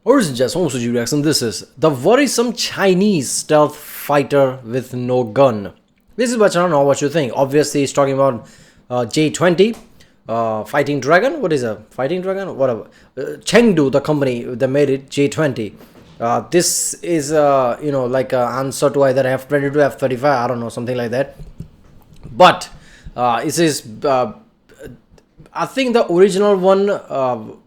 Origin Jazz, home Suji reaction. This is the worrisome Chinese stealth fighter with no gun. This is what I don't know what you think. Obviously, he's talking about J20, Fighting Dragon. What is a Fighting Dragon? Whatever. Chengdu, the company that made it, J20. This is like an answer to either F-22, F-35. I don't know, something like that. But it is. I think the original one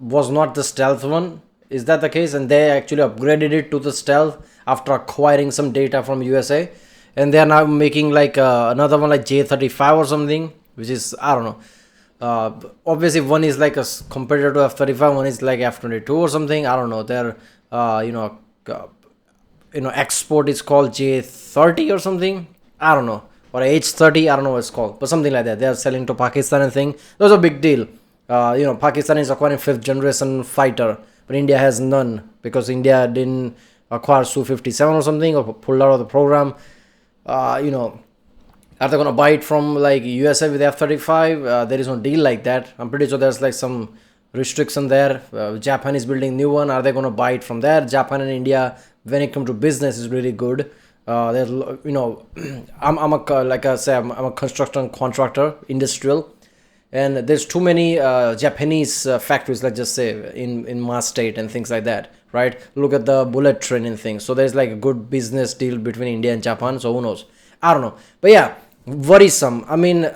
was not the stealth one. Is that the case? And they actually upgraded it to the stealth after acquiring some data from USA, and they are now making like another one like J35 or something, which is, I don't know. Obviously, one is like a competitor to F35, one is like F22 or something. I don't know. Their export is called J30 or something. I don't know, or H30. I don't know what it's called, but something like that. They are selling to Pakistan and thing. That was a big deal. Pakistan is acquiring 5th generation fighter, but India has none because India didn't acquire Su-57 or something, or pulled out of the program. Are they going to buy it from like USA with F-35? There is no deal like that. I'm pretty sure there's like some restriction there. Japan is building new one. Are they going to buy it from there? Japan and India, when it comes to business, is really good. There's, I'm a construction contractor, industrial. And there's too many Japanese factories, let's just say, in my state and things like that, right? Look at the bullet train and things. So there's like a good business deal between India and Japan. So who knows? I don't know. But yeah, worrisome. I mean,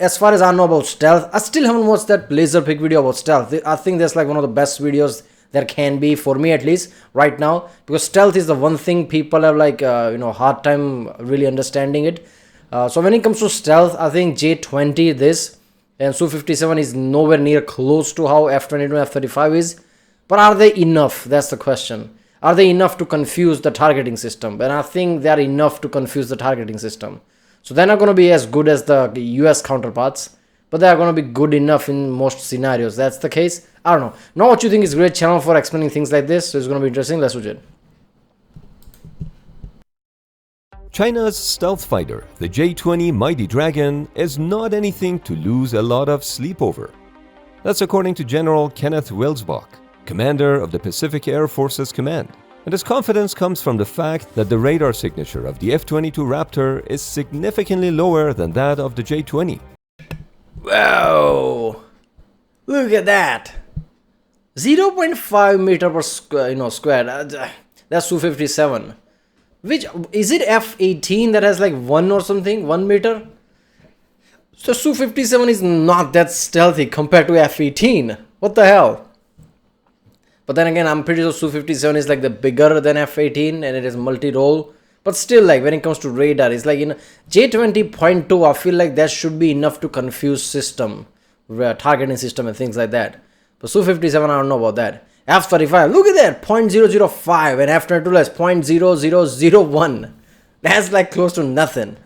as far as I know about stealth, I still haven't watched that laser pick video about stealth. I think that's like one of the best videos there can be, for me at least, right now. Because stealth is the one thing people have like, hard time really understanding it. So when it comes to stealth, I think J20 this and Su-57 is nowhere near close to how F-22 and F-35 is. But are they enough? That's the question. Are they enough to confuse the targeting system? And I think they are enough to confuse the targeting system. So they're not going to be as good as the US counterparts, but they are going to be good enough in most scenarios. That's the case. I don't know. Now what you think is a great channel for explaining things like this. So it's going to be interesting. Let's watch it. China's stealth fighter, the J-20 Mighty Dragon, is not anything to lose a lot of sleep over. That's according to General Kenneth Wilsbach, commander of the Pacific Air Forces Command. And his confidence comes from the fact that the radar signature of the F-22 Raptor is significantly lower than that of the J-20. Wow! Look at that! 0.5 meter per square. That's Su-57. Which, is it F-18 that has like 1 or something? 1 meter? So Su-57 is not that stealthy compared to F-18. What the hell? But then again, I'm pretty sure Su-57 is like the bigger than F-18 and it is multi-role. But still, like when it comes to radar, it's like in J20.2, I feel like that should be enough to confuse system, targeting system and things like that. But Su-57, I don't know about that. F-35, look at that, 0.005, and F-22 is 0.0001. That's like close to nothing.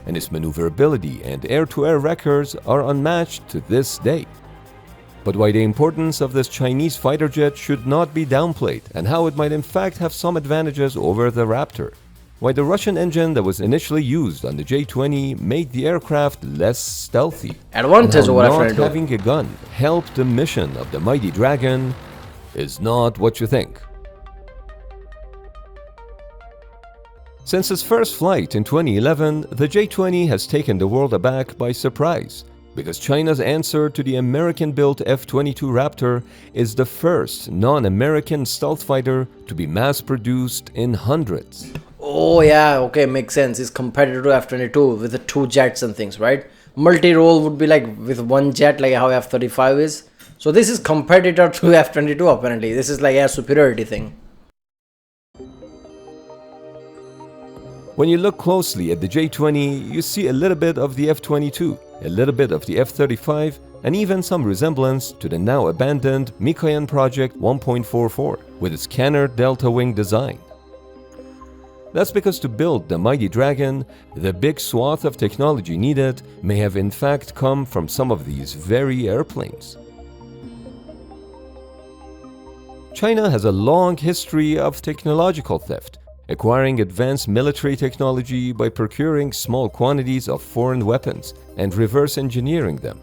And its maneuverability and air-to-air records are unmatched to this day. But why the importance of this Chinese fighter jet should not be downplayed, and how it might in fact have some advantages over the Raptor. Why the Russian engine that was initially used on the J-20 made the aircraft less stealthy. Advantage over not having a gun helped the mission of the Mighty Dragon is not what you think. Since its first flight in 2011, the J-20 has taken the world aback by surprise, because China's answer to the American-built F-22 Raptor is the first non-American stealth fighter to be mass-produced in hundreds. Oh yeah, okay, makes sense. It's competitor to F-22 with the 2 jets and things, right? Multi-role would be like with 1 jet, like how F-35 is. So this is competitor to F-22 apparently. This is like a superiority thing. When you look closely at the J-20, you see a little bit of the F-22, a little bit of the F-35, and even some resemblance to the now abandoned Mikoyan Project 1.44 with its canard delta wing design. That's because to build the Mighty Dragon, the big swath of technology needed may have in fact come from some of these very airplanes. China has a long history of technological theft, acquiring advanced military technology by procuring small quantities of foreign weapons and reverse engineering them,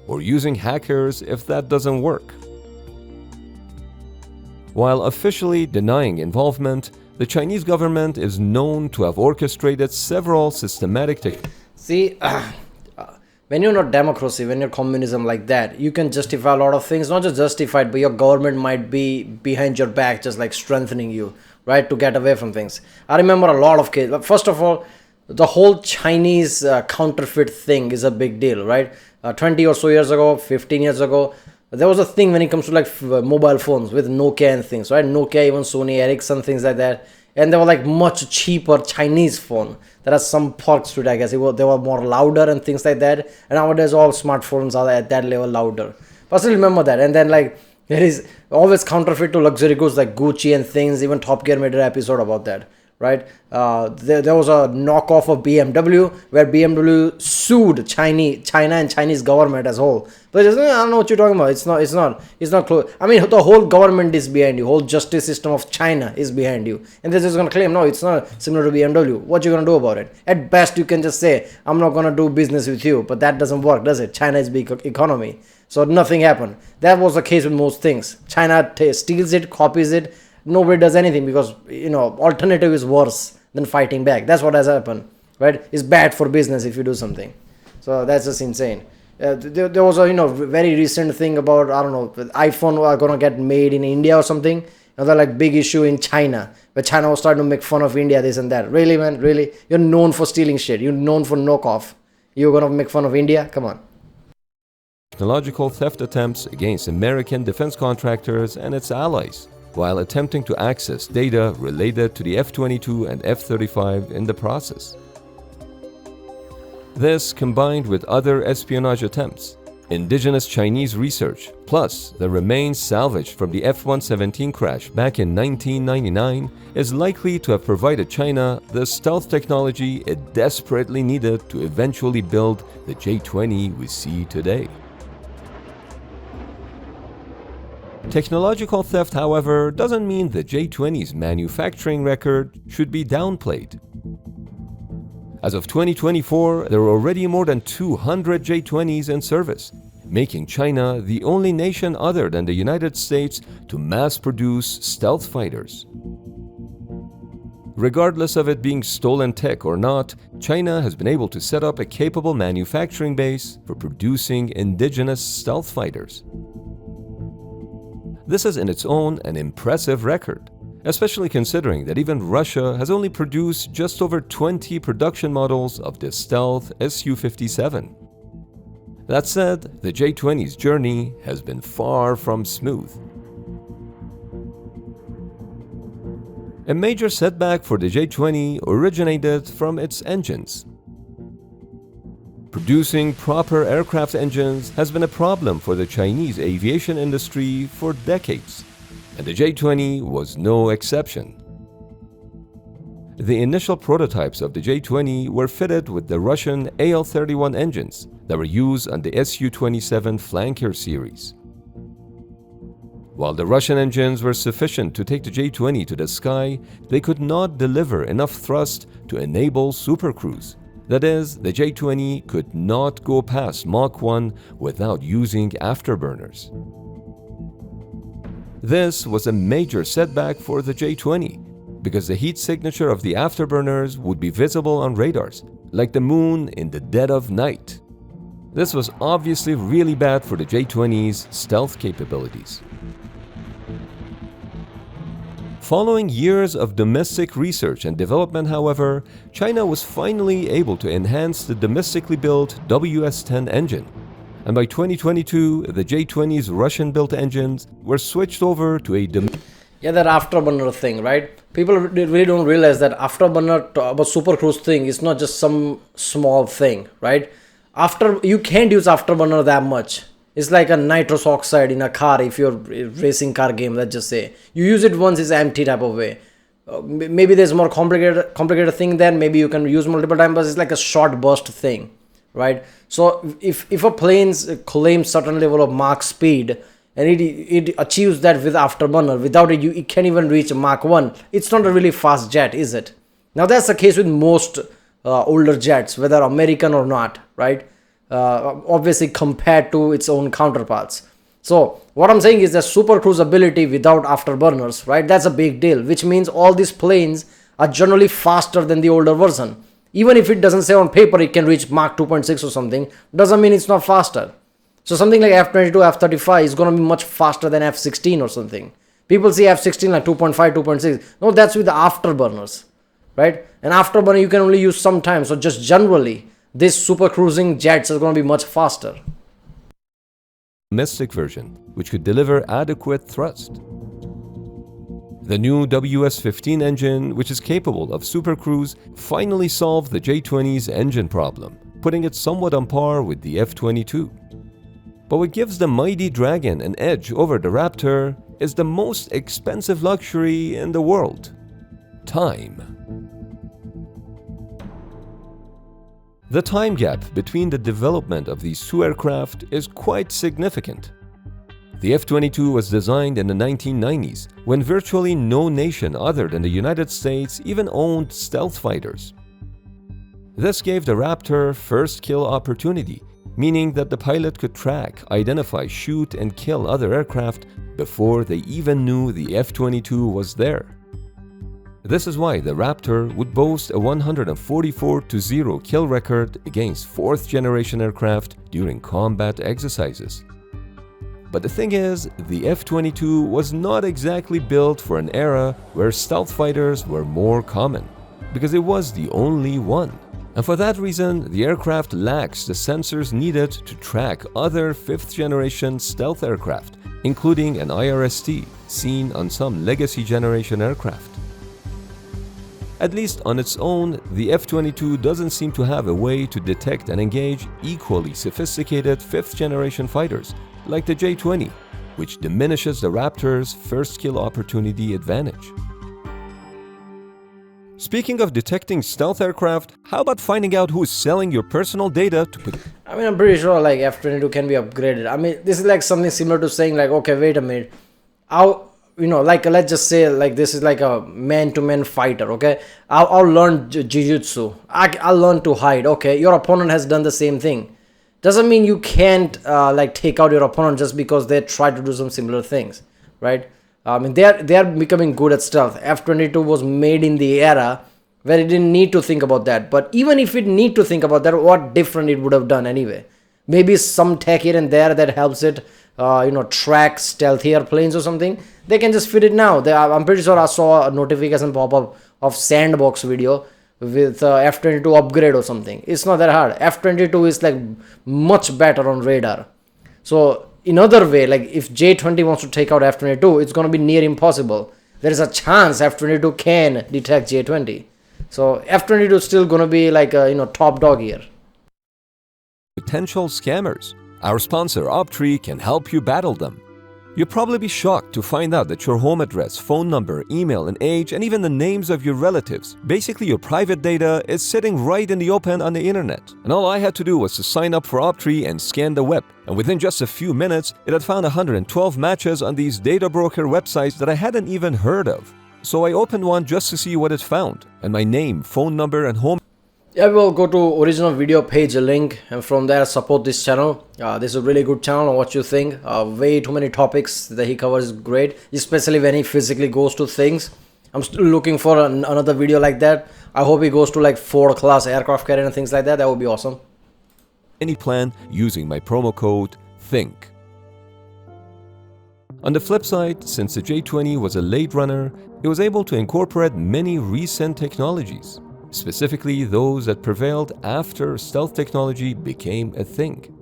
or using hackers if that doesn't work. While officially denying involvement, the Chinese government is known to have orchestrated several systematic See, when you're not democracy, when you're communism like that, you can justify a lot of things. Not just justified, but your government might be behind your back, just like strengthening you, right, to get away from things. I remember a lot of cases. First of all, the whole Chinese counterfeit thing is a big deal, right? 20 or so years ago, 15 years ago, there was a thing when it comes to like mobile phones with Nokia and things, right? Nokia, even Sony Ericsson, things like that. And they were like much cheaper Chinese phone. There are some perks to it, I guess. They were more louder and things like that. And nowadays all smartphones are at that level louder. But I still remember that. And then like there is always counterfeit to luxury goods like Gucci and things. Even Top Gear made an episode about that, right? There was a knockoff of BMW where BMW sued China and Chinese government as whole. But just, I don't know what you're talking about. It's not close. I mean, the whole government is behind you. Whole justice system of China is behind you. And they're just going to claim, no, it's not similar to BMW. What you going to do about it? At best, you can just say, I'm not going to do business with you. But that doesn't work, does it? China is big economy. So nothing happened. That was the case with most things. China steals it, copies it. Nobody does anything because, alternative is worse than fighting back. That's what has happened, right? It's bad for business if you do something. So that's just insane. There was a, very recent thing about, I don't know, iPhone are going to get made in India or something. Another like big issue in China, where China was starting to make fun of India, this and that. Really, man? Really? You're known for stealing shit. You're known for knockoff. You're going to make fun of India? Come on. technological theft attempts against American defense contractors and its allies, while attempting to access data related to the F-22 and F-35 in the process. This, combined with other espionage attempts, indigenous Chinese research, plus the remains salvaged from the F-117 crash back in 1999, is likely to have provided China the stealth technology it desperately needed to eventually build the J-20 we see today. Technological theft, however, doesn't mean the J-20's manufacturing record should be downplayed. As of 2024, there are already more than 200 J-20s in service, making China the only nation other than the United States to mass-produce stealth fighters. Regardless of it being stolen tech or not, China has been able to set up a capable manufacturing base for producing indigenous stealth fighters. This is in its own an impressive record, especially considering that even Russia has only produced just over 20 production models of the stealth Su-57. That said, the J-20's journey has been far from smooth. A major setback for the J-20 originated from its engines. Producing proper aircraft engines has been a problem for the Chinese aviation industry for decades, and the J-20 was no exception. The initial prototypes of the J-20 were fitted with the Russian AL-31 engines that were used on the Su-27 flanker series. While the Russian engines were sufficient to take the J-20 to the sky, they could not deliver enough thrust to enable supercruise. That is, the J-20 could not go past Mach 1 without using afterburners. This was a major setback for the J-20 because the heat signature of the afterburners would be visible on radars, like the moon in the dead of night. This was obviously really bad for the J-20's stealth capabilities. Following years of domestic research and development, however, China was finally able to enhance the domestically built WS-10 engine. And by 2022, the J-20's Russian-built engines were switched over to a that afterburner thing, right? People really don't realize that afterburner about supercruise thing is not just some small thing, right? You can't use afterburner that much. It's like a nitrous oxide in a car. If you're racing car game, let's just say you use it once, it's empty type of way. Maybe there's more complicated thing. Then maybe you can use multiple times, but it's like a short burst thing, right? So if a plane claims certain level of Mach speed and it achieves that with afterburner, without it it can't even reach Mach 1. It's not a really fast jet, is it? Now that's the case with most older jets, whether American or not, right? Obviously compared to its own counterparts. So what I'm saying is that super cruise ability without afterburners, right? That's a big deal, which means all these planes are generally faster than the older version. Even if it doesn't say on paper it can reach Mach 2.6 or something, doesn't mean it's not faster. So something like F-22, F-35 is going to be much faster than F-16 or something. People see F-16 like 2.5, 2.6. No, that's with the afterburners, right? And afterburner you can only use sometimes. So just generally, this super cruising jets are going to be much faster. Domestic version, which could deliver adequate thrust. The new WS-15 engine, which is capable of supercruise, finally solved the J-20's engine problem, putting it somewhat on par with the F-22. But what gives the mighty Dragon an edge over the Raptor is the most expensive luxury in the world: time. The time gap between the development of these two aircraft is quite significant. The F-22 was designed in the 1990s, when virtually no nation other than the United States even owned stealth fighters. This gave the Raptor first kill opportunity, meaning that the pilot could track, identify, shoot, and kill other aircraft before they even knew the F-22 was there. This is why the Raptor would boast a 144-0 kill record against fourth-generation aircraft during combat exercises. But the thing is, the F-22 was not exactly built for an era where stealth fighters were more common, because it was the only one. And for that reason, the aircraft lacks the sensors needed to track other fifth-generation stealth aircraft, including an IRST seen on some legacy generation aircraft. At least on its own, the F-22 doesn't seem to have a way to detect and engage equally sophisticated fifth-generation fighters, like the J-20, which diminishes the Raptor's first kill opportunity advantage. Speaking of detecting stealth aircraft, how about finding out who's selling your personal data to put... I'm pretty sure like F-22 can be upgraded. This is like something similar to saying like, okay, wait a minute. Like let's just say like this is like a man-to-man fighter, okay? I'll learn jiu-jitsu. I'll learn to hide. Okay, your opponent has done the same thing. Doesn't mean you can't like take out your opponent just because they try to do some similar things, right? They are becoming good at stealth. F-22 was made in the era where it didn't need to think about that. But even if it need to think about that, what different it would have done anyway? Maybe some tech here and there that helps it, track stealthier planes or something. They can just fit it now. I'm pretty sure I saw a notification pop up of Sandbox video with F-22 upgrade or something. It's not that hard. F-22 is like much better on radar. So in other way, like if J-20 wants to take out F-22, it's going to be near impossible. There is a chance F-22 can detect J-20. So F-22 is still going to be like a top dog here. Potential scammers. Our sponsor Optree can help you battle them. You'll probably be shocked to find out that your home address, phone number, email, and age, and even the names of your relatives, basically your private data, is sitting right in the open on the internet. And all I had to do was to sign up for Optree and scan the web. And within just a few minutes, it had found 112 matches on these data broker websites that I hadn't even heard of. So I opened one just to see what it found, and my name, phone number, and home. Yeah, we'll go to original video page link, and from there support this channel. This is a really good channel. What you think? Way too many topics that he covers is great, especially when he physically goes to things. I'm still looking for another video like that. I hope he goes to like 4-class aircraft carrier and things like that. That would be awesome. Any plan using my promo code THINK. On the flip side, since the J-20 was a late runner, it was able to incorporate many recent technologies, specifically those that prevailed after stealth technology became a thing.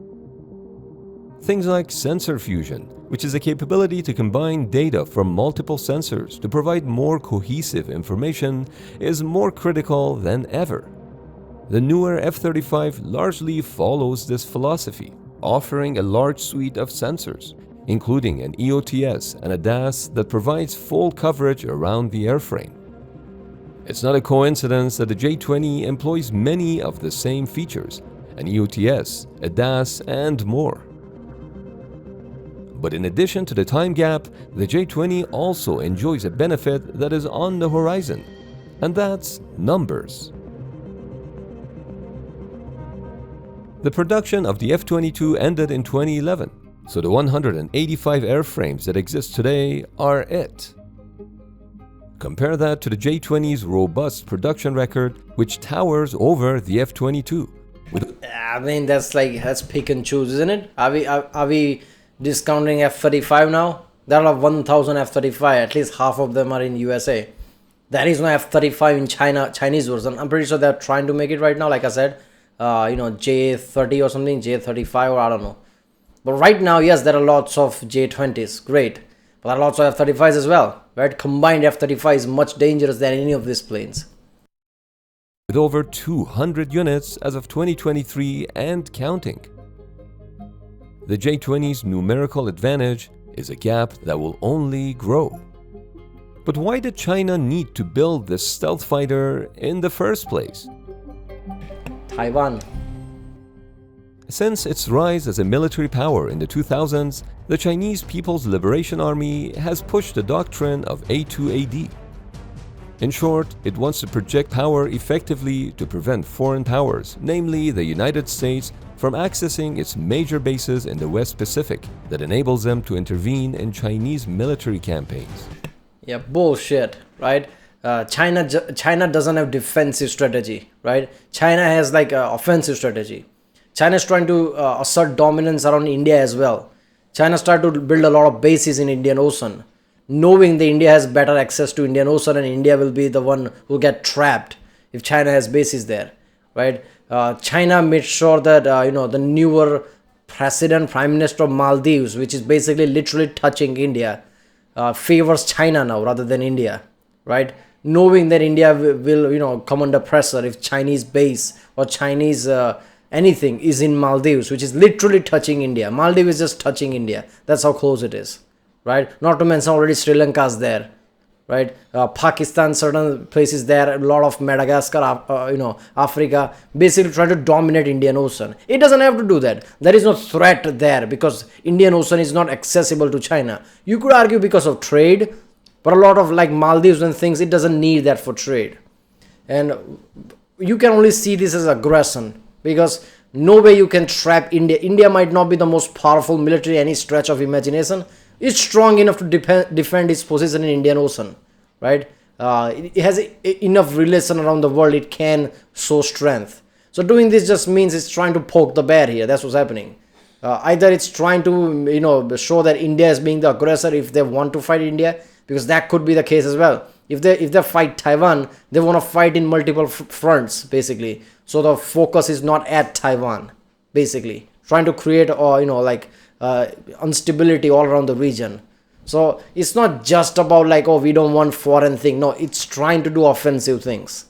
Things like sensor fusion, which is a capability to combine data from multiple sensors to provide more cohesive information, is more critical than ever. The newer F-35 largely follows this philosophy, offering a large suite of sensors, including an EOTS and a DAS that provides full coverage around the airframe. It's not a coincidence that the J-20 employs many of the same features, an EOTS, a DAS, and more. But in addition to the time gap, the J-20 also enjoys a benefit that is on the horizon, and that's numbers. The production of the F-22 ended in 2011, So the 185 airframes that exist today are it. Compare that to the J-20's robust production record, which towers over the F-22. I mean, that's pick and choose, isn't it? Are we discounting F-35 now? There are 1,000 F-35. At least half of them are in USA. There is no F-35 in Chinese version. I'm pretty sure they're trying to make it right now. Like I said, J-30 or something, J-35 or I don't know. But right now, yes, there are lots of J-20s. Great. But there are lots of F-35s as well. Right? Combined F-35 is much dangerous than any of these planes. With over 200 units as of 2023 and counting. The J-20's numerical advantage is a gap that will only grow. But why did China need to build this stealth fighter in the first place? Taiwan. Since its rise as a military power in the 2000s, the Chinese People's Liberation Army has pushed the doctrine of A2AD. In short, it wants to project power effectively to prevent foreign powers, namely the United States, from accessing its major bases in the West Pacific that enables them to intervene in Chinese military campaigns. Yeah, bullshit, right? China doesn't have defensive strategy, right? China has like an offensive strategy. China is trying to assert dominance around India as well. China started to build a lot of bases in Indian Ocean, knowing that India has better access to Indian Ocean and India will be the one who get trapped if China has bases there, right? China made sure that the newer Prime Minister of Maldives, which is basically literally touching India, favors China now rather than India, right? Knowing that India will come under pressure if Chinese base or Chinese anything is in Maldives, which is literally touching India. Maldives is just touching India. That's how close it is, right? Not to mention already Sri Lanka's there, right? Pakistan, certain places there, a lot of Madagascar, Africa, basically trying to dominate Indian Ocean. It doesn't have to do that. There is no threat there because Indian Ocean is not accessible to China. You could argue because of trade, but a lot of like Maldives and things, it doesn't need that for trade. And you can only see this as aggression because no way you can trap India. India might not be the most powerful military any stretch of imagination. It's strong enough to defend its position in Indian Ocean, right? It has enough relation around the world. It can show strength. So doing this just means it's trying to poke the bear here. That's what's happening. Either it's trying to show that India is being the aggressor if they want to fight India, because that could be the case as well. If they fight Taiwan, they want to fight in multiple fronts basically. So the focus is not at Taiwan, basically trying to create instability all around the region. So it's not just about like, oh, we don't want foreign thing. No, it's trying to do offensive things.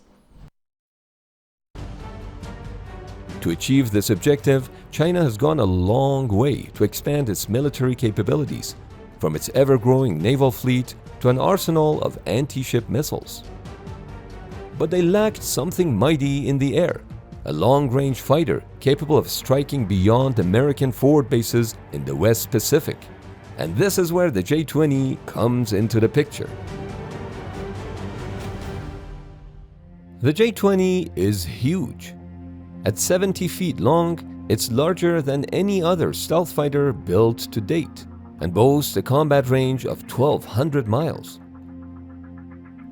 To achieve this objective, China has gone a long way to expand its military capabilities, from its ever-growing naval fleet to an arsenal of anti-ship missiles. But they lacked something mighty in the air, a long-range fighter capable of striking beyond American forward bases in the West Pacific. And this is where the J-20 comes into the picture. The J-20 is huge. At 70 feet long, it's larger than any other stealth fighter built to date and boasts a combat range of 1,200 miles.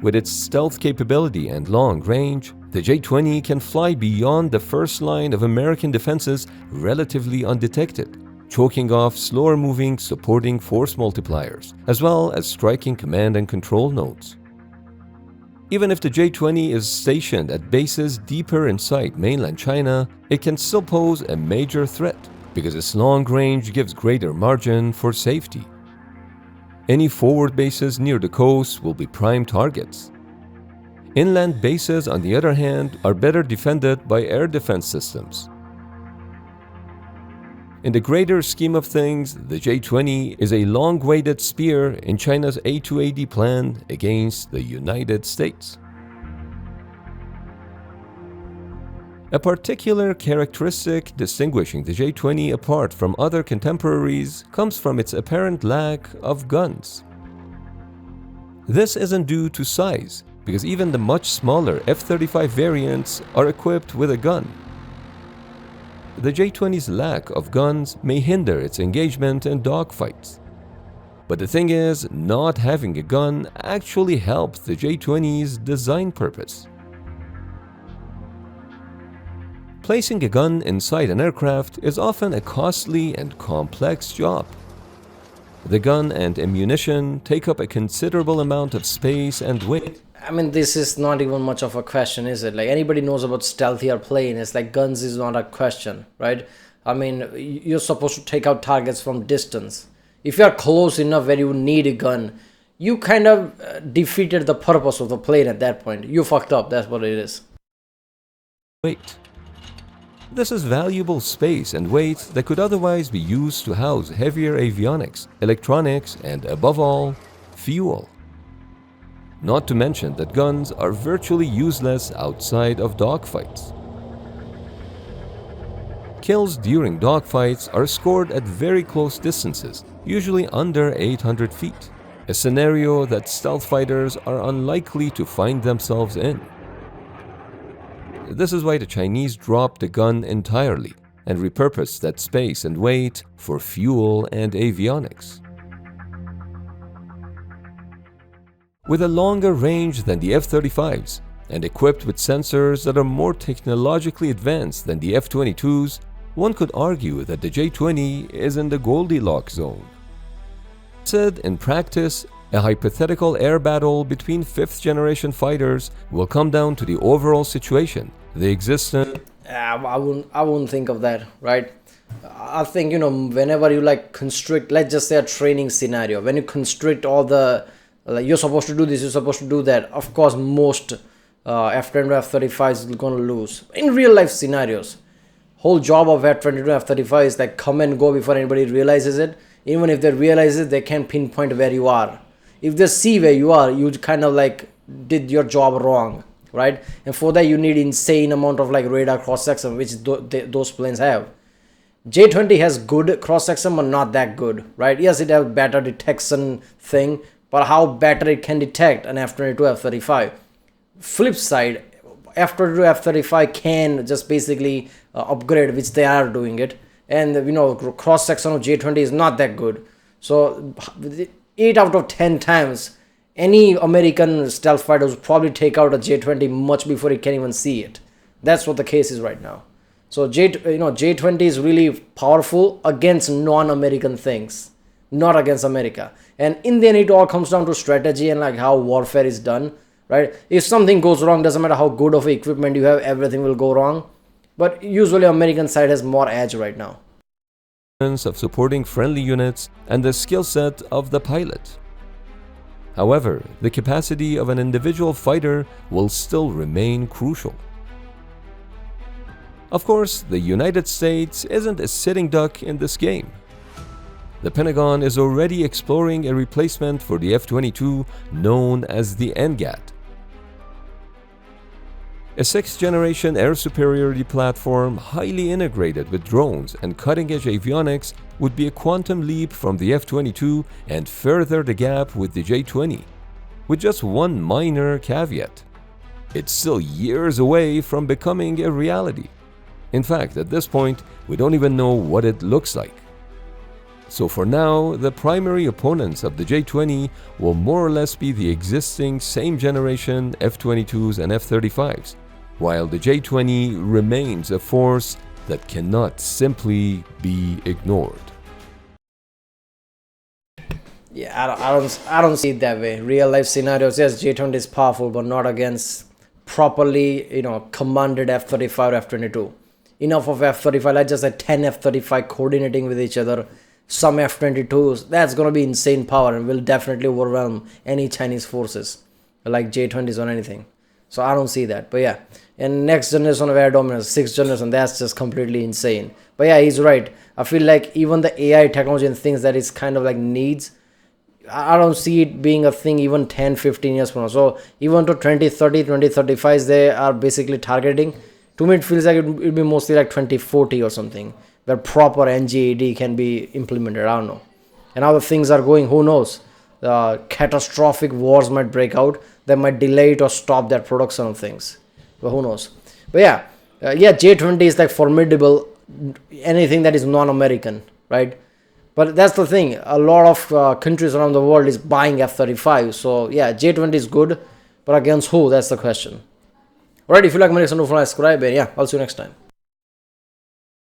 With its stealth capability and long range, the J-20 can fly beyond the first line of American defenses relatively undetected, choking off slower-moving supporting force multipliers, as well as striking command and control nodes. Even if the J-20 is stationed at bases deeper inside mainland China, it can still pose a major threat because its long range gives greater margin for safety. Any forward bases near the coast will be prime targets. Inland bases, on the other hand, are better defended by air defense systems. In the greater scheme of things, the J-20 is a long-awaited spear in China's A2AD plan against the United States. A particular characteristic distinguishing the J-20 apart from other contemporaries comes from its apparent lack of guns. This isn't due to size, because even the much smaller F-35 variants are equipped with a gun. the J-20's lack of guns may hinder its engagement in dogfights. But the thing is, not having a gun actually helps the J-20's design purpose. Placing a gun inside an aircraft is often a costly and complex job. The gun and ammunition take up a considerable amount of space and weight. I mean, this is not even much of a question, is it? Like, anybody knows about stealthier plane. It's like guns is not a question, right? I mean, you're supposed to take out targets from distance. If you're close enough where you need a gun, you kind of defeated the purpose of the plane at that point. You fucked up, that's what it is. Weight. This is valuable space and weight that could otherwise be used to house heavier avionics, electronics, and above all, fuel. Not to mention that guns are virtually useless outside of dogfights. Kills during dogfights are scored at very close distances, usually under 800 feet, a scenario that stealth fighters are unlikely to find themselves in. This is why the Chinese dropped the gun entirely and repurposed that space and weight for fuel and avionics. With a longer range than the F-35s and equipped with sensors that are more technologically advanced than the F-22s, one could argue that the J-20 is in the Goldilocks zone. Said in practice, a hypothetical air battle between fifth-generation fighters will come down to the overall situation, the existence. I wouldn't think of that, right? I think, whenever you like constrict, let's just say a training scenario, when you constrict all the, like, you're supposed to do this, you're supposed to do that, of course most F-22 F-35s is going to lose. In real life scenarios, whole job of F-22 F-35 is like come and go before anybody realizes it. Even if they realize it, they can't pinpoint where you are. If they see where you are, you kind of like did your job wrong, right? And for that you need insane amount of like radar cross section, which those planes have. J-20 has good cross section, but not that good, right? Yes, it has better detection thing, but how better it can detect an F-22 F-35. Flip side, F-22 F-35 can just basically upgrade, which they are doing it, and cross section of J-20 is not that good. So 8 out of 10 times any American stealth fighter will probably take out a J-20 much before it can even see it. That's what the case is right now. So J-20 is really powerful against non-American things, not against America. And in the end, it all comes down to strategy and like how warfare is done, right? If something goes wrong, doesn't matter how good of equipment you have, everything will go wrong. But usually American side has more edge right now. Of supporting friendly units and the skill set of the pilot. However, the capacity of an individual fighter will still remain crucial. Of course, the United States isn't a sitting duck in this game. The Pentagon is already exploring a replacement for the F-22 known as the NGAT. A sixth-generation air superiority platform highly integrated with drones and cutting-edge avionics would be a quantum leap from the F-22 and further the gap with the J-20, with just one minor caveat. It's still years away from becoming a reality. In fact, at this point, we don't even know what it looks like. So for now, the primary opponents of the J-20 will more or less be the existing same-generation F-22s and F-35s, while the J-20 remains a force that cannot simply be ignored. Yeah, I don't see it that way. Real life scenarios, yes, J-20 is powerful, but not against properly, commanded F-35 or F-22. Enough of F-35, let's just say 10 F-35 coordinating with each other, some F-22s, that's going to be insane power and will definitely overwhelm any Chinese forces, like J-20s or anything. So I don't see that. But yeah, and next generation of air dominance, sixth generation, that's just completely insane. But yeah, he's right. I feel like even the AI technology and things that is kind of like needs, I don't see it being a thing even 10, 15 years from now. So even to 2030, 2035, they are basically targeting. To me, it feels like it will be mostly like 2040 or something, where proper NGAD can be implemented. I don't know. And how the things are going, who knows? Catastrophic wars might break out. They might delay it or stop that production of things. But who knows? But yeah, J-20 is like formidable anything that is non-American, right? But that's the thing. A lot of countries around the world is buying F-35. So yeah, J20 is good, but against who? That's the question. Alright, if you like my next, don't forget to subscribe, and yeah, I'll see you next time.